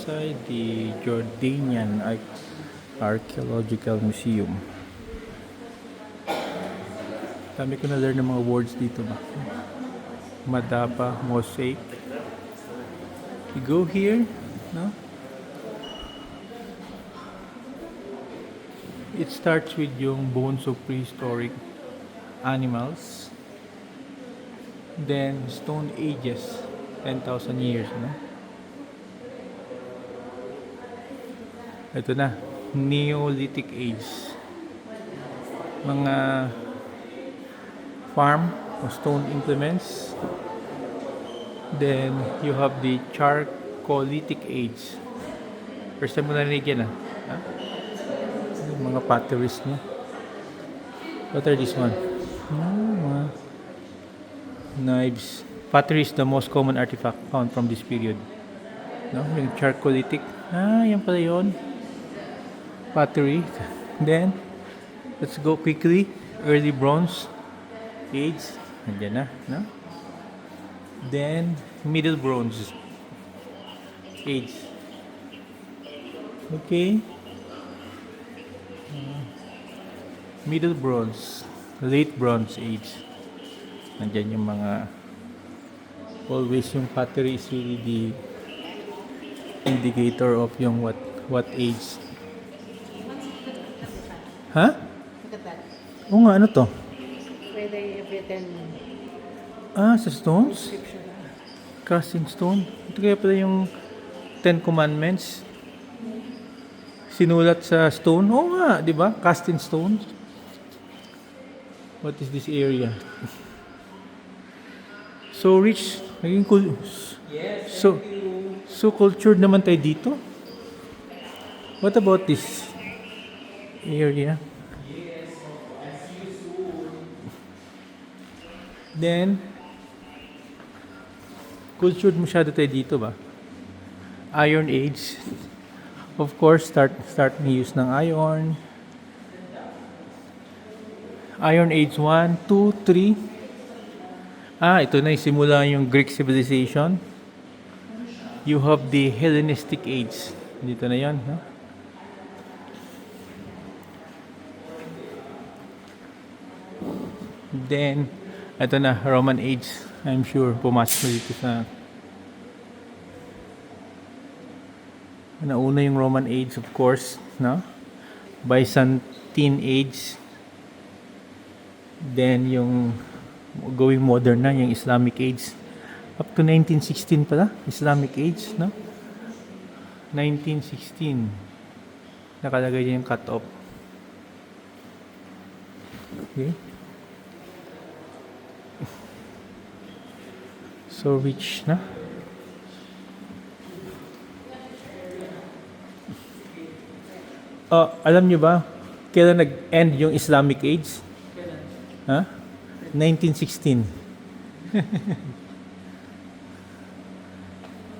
inside the Jordanian Archaeological Museum. Dami ko na learn ng mga words dito ba. Madapa, mosaic. You go here, no? It starts with yung bones of prehistoric animals. Then stone ages, 10,000 years, no? Ito na, Neolithic age. Mga farm or stone implements. Then you have the Chalcolithic age. First time mo narinig yan, ha? Yung mga potteries niya. What are this one? Mga knives. Pottery is the most common artifact found from this period. No? Yung Chalcolithic. Yan pala yun. Pottery. Then, let's go quickly. Early Bronze Age. Nandiyan na. No? Then, Middle Bronze Age. Okay. Middle Bronze. Late Bronze Age. Nandiyan yung mga always yung pottery is really the indicator of yung what age. Ha? Look at that. Oo nga, ano to? Where they have written Sa stones? description. Casting stone? Ito kaya pala yung Ten Commandments. Sinulat sa stone? Oo nga, di ba? Casting stone. What is this area? So rich. Naging cool. So cultured naman tayo dito. What about this area? Then, cultured masyado tayo dito ba? Iron Age. Of course, start ng use ng iron. Iron Age 1, 2, 3. Ito na simula yung Greek civilization. You have the Hellenistic Age. Dito na yan, ha? Then, ito na, Roman Age. I'm sure, pumasok na dito sa... Nauna yung Roman Age, of course, no? Byzantine Age. Then, yung going modern na, yung Islamic Age. Up to 1916 pala, Islamic Age, no? 1916. Nakalagay niya yung cut-off. Okay. So rich na. Alam niyo ba kailan nag-end yung Islamic Age? Ha? 1916.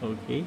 Okay.